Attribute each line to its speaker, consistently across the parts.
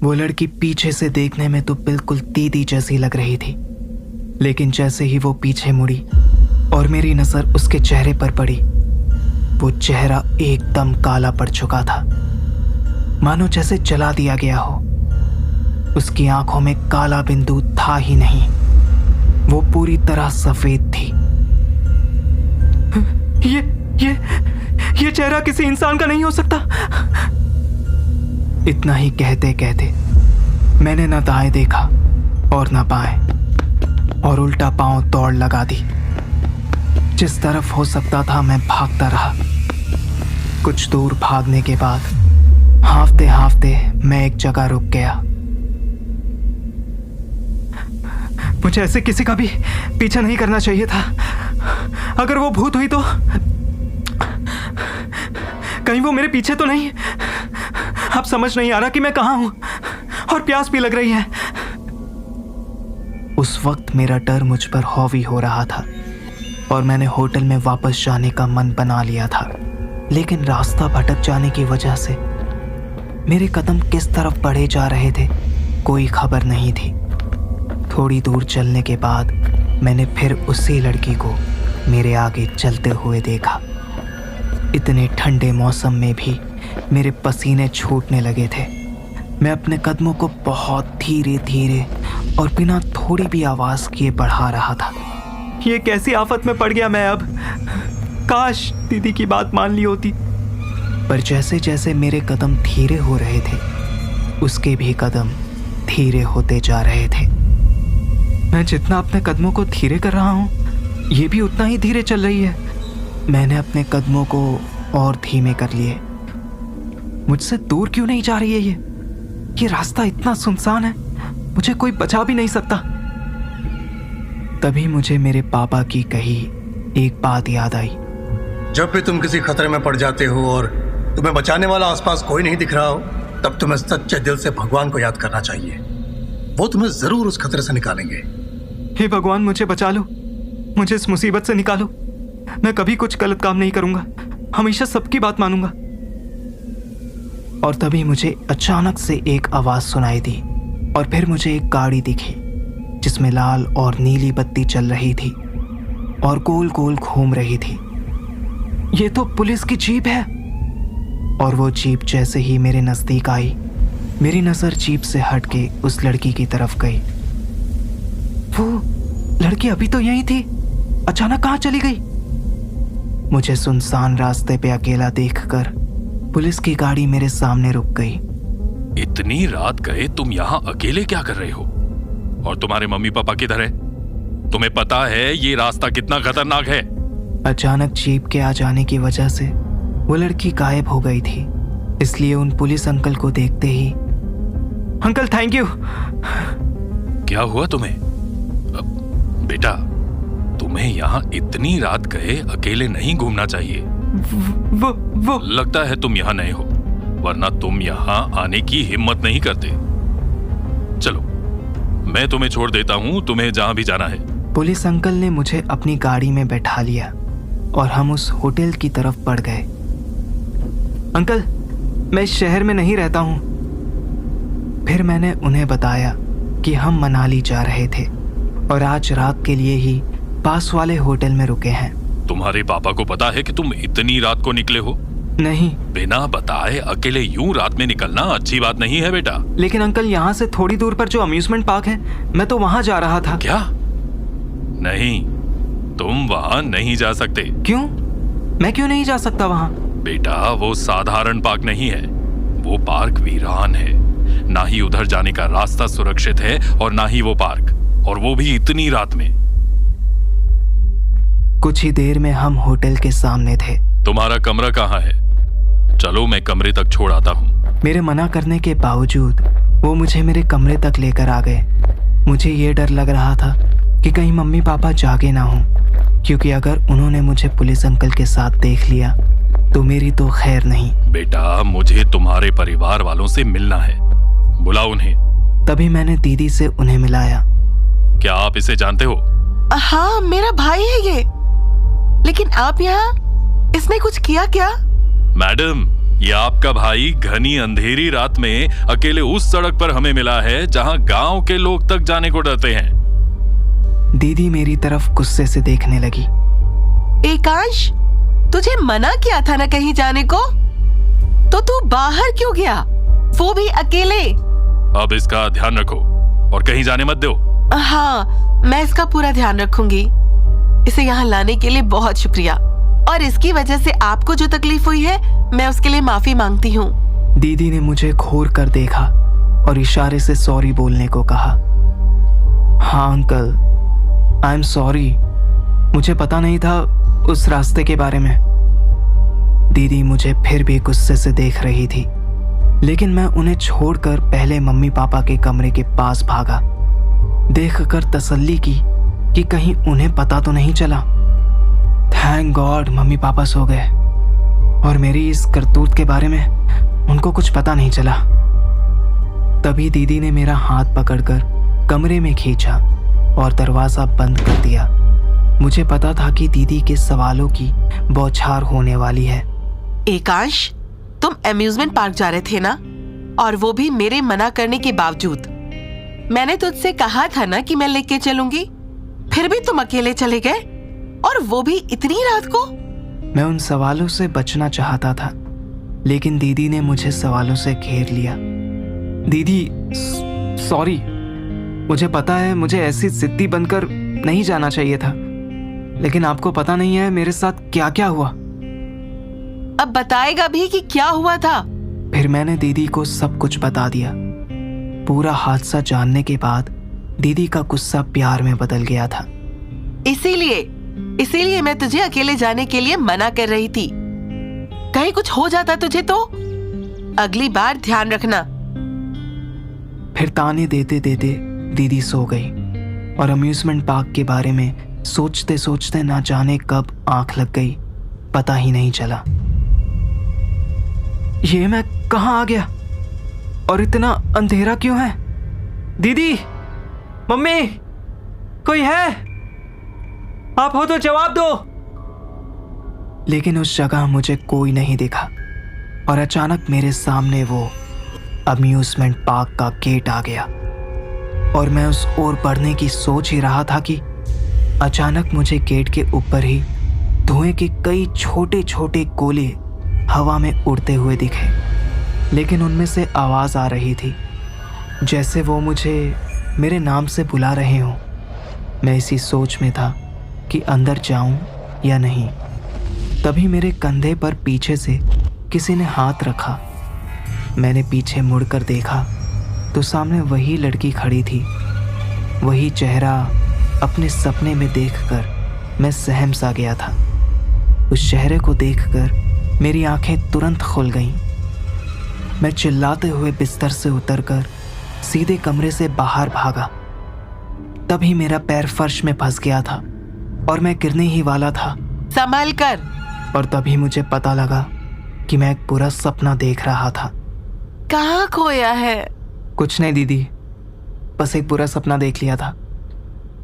Speaker 1: वो लड़की पीछे से देखने में तो बिल्कुल दीदी जैसी लग रही थी, लेकिन जैसे ही वो पीछे मुड़ी और मेरी नजर उसके चेहरे पर पड़ी, वो चेहरा एकदम काला पड़ चुका था, मानो जैसे जला दिया गया हो। उसकी आंखों में काला बिंदु था ही नहीं, वो पूरी तरह सफेद थी। ये चेहरा किसी इंसान का नहीं हो सकता। इतना ही कहते कहते मैंने न दाएं देखा और न बाएं, और उल्टा पांव दौड़ लगा दी। जिस तरफ हो सकता था मैं भागता रहा। कुछ दूर भागने के बाद हांफते हांफते मैं एक जगह रुक गया। मुझे ऐसे किसी का भी पीछा नहीं करना चाहिए था। अगर वो भूत हुई तो कहीं वो मेरे पीछे तो नहीं। अब समझ नहीं आ रहा कि मैं कहां हूं, और प्यास भी लग रही है। उस वक्त मेरा डर मुझ पर हावी हो रहा था और मैंने होटल में वापस जाने का मन बना लिया था, लेकिन रास्ता भटक जाने की वजह से मेरे कदम किस तरफ बढ़े जा रहे थे कोई खबर नहीं थी। थोड़ी दूर चलने के बाद मैंने फिर उसी लड़की को मेरे आगे चलते हुए देखा। इतने ठंडे मौसम में भी मेरे पसीने छूटने लगे थे। मैं अपने कदमों को बहुत धीरे धीरे और बिना थोड़ी भी आवाज किए बढ़ा रहा था। ये कैसी आफत में पड़ गया मैं अब। काश दीदी की बात मान ली होती। पर जैसे जैसे मेरे कदम धीरे हो रहे थे, उसके भी कदम धीरे होते जा रहे थे। मैं जितना अपने कदमों को धीरे कर रहा हूँ, ये भी उतना ही धीरे चल रही है। मैंने अपने कदमों को और धीमे कर लिए। मुझसे दूर क्यों नहीं जा रही है ये रास्ता इतना सुनसान है, मुझे कोई बचा भी नहीं सकता। तभी मुझे मेरे पापा की कही एक बात याद आई।
Speaker 2: जब भी तुम किसी खतरे में पड़ जाते हो और तुम्हें बचाने वाला आसपास कोई नहीं दिख रहा हो, तब तुम्हें सच्चे दिल से भगवान को याद करना चाहिए। वो तुम्हें जरूर उस खतरे से निकालेंगे।
Speaker 1: हे भगवान, मुझे बचा लो, मुझे इस मुसीबत से निकालो। मैं कभी कुछ गलत काम नहीं करूंगा, हमेशा सबकी बात मानूंगा। और तभी मुझे अचानक से एक आवाज सुनाई दी और फिर मुझे एक गाड़ी दिखी जिसमें लाल और नीली बत्ती चल रही थी और गोल गोल घूम रही थी। ये तो पुलिस की जीप है। और वो जीप जैसे ही मेरे नजदीक आई, मेरी नजर जीप से हट के उस लड़की की तरफ गई। वो लड़की अभी तो यहीं थी, अचानक कहाँ चली गई? मुझे सुनसान रास्ते पे अकेला देखकर पुलिस की गाड़ी मेरे सामने रुक गई।
Speaker 3: इतनी रात गए तुम यहाँ अकेले क्या कर रहे हो? और तुम्हारे मम्मी पापा किधर है? तुम्हें पता है ये रास्ता कितना खतरनाक है?
Speaker 1: अचानक जीप के आ जाने की वजह से वो लड़की गायब हो गई थी, इसलिए उन पुलिस अंकल को देखते ही, अंकल थैंक यू।
Speaker 3: क्या हुआ तुम्हें? बेटा, तुम्हें यहाँ इतनी रात गए अकेले नहीं घूमना चाहिए।
Speaker 1: वो
Speaker 3: लगता है तुम यहाँ नए हो, वरना तुम यहाँ आने की हिम्मत नहीं करते। चलो मैं तुम्हें छोड़ देता हूँ, तुम्हें जहाँ भी जाना है।
Speaker 1: पुलिस अंकल ने मुझे अपनी गाड़ी में बैठा लिया और हम उस होटल की तरफ बढ़ गए। अंकल, मैं इस शहर में नहीं रहता हूँ। फिर मैंने उन्हें बताया कि हम मनाली जा रहे थे और आज रात के लिए ही पास वाले होटल में रुके हैं।
Speaker 3: तुम्हारे पापा को पता है कि तुम इतनी रात को निकले हो?
Speaker 1: नहीं।
Speaker 3: बिना बताए अकेले यूं रात में निकलना अच्छी बात नहीं है बेटा।
Speaker 1: लेकिन अंकल, यहाँ से थोड़ी दूर पर जो अम्यूजमेंट पार्क है, मैं तो वहाँ जा रहा था।
Speaker 3: क्या? नहीं, तुम वहाँ नहीं जा सकते।
Speaker 1: क्यों? मैं क्यों नहीं जा सकता वहाँ?
Speaker 3: बेटा, वो साधारण पार्क नहीं है, वो पार्क वीरान है। ना ही उधर जाने का रास्ता सुरक्षित है और ना ही वो पार्क, और वो भी इतनी रात में।
Speaker 1: कुछ ही देर में हम होटल के सामने थे।
Speaker 3: तुम्हारा कमरा कहाँ है? चलो मैं कमरे तक छोड़ आता हूँ।
Speaker 1: मेरे मना करने के बावजूद वो मुझे मेरे कमरे तक लेकर आ गए। मुझे ये डर लग रहा था कि कहीं मम्मी पापा जागे ना हो, क्योंकि अगर उन्होंने मुझे पुलिस अंकल के साथ देख लिया तो मेरी तो खैर नहीं।
Speaker 3: बेटा, मुझे तुम्हारे परिवार वालों से मिलना है, बुलाओ उन्हें।
Speaker 1: तभी मैंने दीदी से उन्हें मिलाया।
Speaker 3: क्या आप इसे जानते हो?
Speaker 4: हाँ, मेरा भाई है ये। लेकिन आप यहाँ, इसने कुछ किया क्या?
Speaker 3: मैडम, ये आपका भाई घनी अंधेरी रात में अकेले उस सड़क पर हमें मिला है जहां गांव के लोग तक जाने को डरते हैं।
Speaker 1: दीदी मेरी तरफ गुस्से से देखने लगी।
Speaker 4: एकांश, तुझे मना किया था ना कहीं जाने को, तो तू बाहर क्यों गया, वो भी अकेले?
Speaker 3: अब इसका ध्यान रखो और कहीं जाने मत दो।
Speaker 4: हाँ, मैं इसका पूरा ध्यान रखूंगी। इसे यहाँ लाने के लिए बहुत शुक्रिया, और इसकी वजह से आपको जो तकलीफ हुई है मैं उसके लिए माफी मांगती हूँ।
Speaker 1: दीदी ने मुझे घूर कर देखा और इशारे से सॉरी बोलने को कहा। हाँ अंकल, आई एम सॉरी, मुझे पता नहीं था उस रास्ते के बारे में। दीदी मुझे फिर भी गुस्से से देख रही थी, लेकिन मैं उन्हें छोड़कर पहले मम्मी पापा के कमरे के पास भागा। देखकर तसल्ली की कि कहीं उन्हें पता तो नहीं चला। थैंक गॉड मम्मी पापा सो गए और मेरी इस करतूत के बारे में उनको कुछ पता नहीं चला। तभी दीदी ने मेरा हाथ पकड़कर कमरे में खींचा और दरवाजा बंद कर दिया। मुझे पता था कि दीदी के सवालों की बौछार होने वाली है।
Speaker 4: एकांश, तुम अम्यूजमेंट पार्क जा रहे थे ना, और वो भी मेरे मना करने के बावजूद। मैंने तुझसे कहा था ना कि मैं लेके चलूंगी, फिर भी तुम अकेले चले गए, और वो भी इतनी रात को।
Speaker 1: मैं उन सवालों से बचना चाहता था, लेकिन दीदी ने मुझे सवालों से घेर लिया। दीदी सॉरी, मुझे पता है मुझे ऐसी जिद्दी बनकर नहीं जाना चाहिए था, लेकिन आपको पता नहीं है मेरे साथ क्या क्या हुआ।
Speaker 4: अब बताएगा भी कि क्या हुआ था?
Speaker 1: फिर मैंने दीदी को सब कुछ बता दिया। पूरा हादसा जानने के बाद दीदी का गुस्सा प्यार में बदल गया था।
Speaker 4: इसीलिए मैं तुझे अकेले जाने के लिए मना कर रही थी। कहीं कुछ हो जाता तुझे तो? अगली बार ध्यान रखना।
Speaker 1: फिर ताने देते देते दीदी सो गई और अम्यूजमेंट पार्क के बारे में सोचते सोचते ना जाने कब आंख लग गई, पता ही नहीं चला। ये मैं कहाँ आ गया और इतना अंधेरा क्यों है? दीदी, मम्मी, कोई है? आप हो तो जवाब दो। लेकिन उस जगह मुझे कोई नहीं दिखा और अचानक मेरे सामने वो अम्यूजमेंट पार्क का गेट आ गया और मैं उस ओर बढ़ने की सोच ही रहा था कि अचानक मुझे गेट के ऊपर ही धुएं के कई छोटे छोटे गोले हवा में उड़ते हुए दिखे, लेकिन उनमें से आवाज़ आ रही थी जैसे वो मुझे मेरे नाम से बुला रहे हों। मैं इसी सोच में था कि अंदर जाऊं या नहीं। तभी मेरे कंधे पर पीछे से किसी ने हाथ रखा। मैंने पीछे मुड़कर देखा तो सामने वही लड़की खड़ी थी। वही चेहरा अपने सपने में देखकर मैं सहम सा गया था। उस चेहरे को देखकर मेरी आंखें तुरंत खुल गईं। मैं चिल्लाते हुए बिस्तर से उतरकर सीधे कमरे से बाहर भागा। तभी मेरा पैर फर्श में फंस गया था और मैं गिरने ही वाला था।
Speaker 4: संभल कर।
Speaker 1: और तभी मुझे पता लगा कि मैं एक बुरा सपना देख रहा था।
Speaker 4: कहाँ खोया है?
Speaker 1: कुछ नहीं दीदी, बस एक बुरा सपना देख लिया था।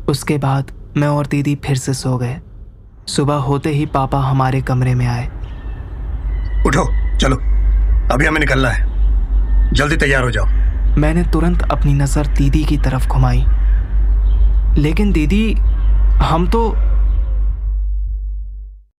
Speaker 1: उसके बाद मैं और दीदी फिर से सो गए। सुबह होते ही पापा हमारे कमरे में आए।
Speaker 2: उठो, चलो, अभी हमें निकलना है, जल्दी तैयार हो जाओ।
Speaker 1: मैंने तुरंत अपनी नज़र दीदी की तरफ घुमाई। लेकिन दीदी, हम तो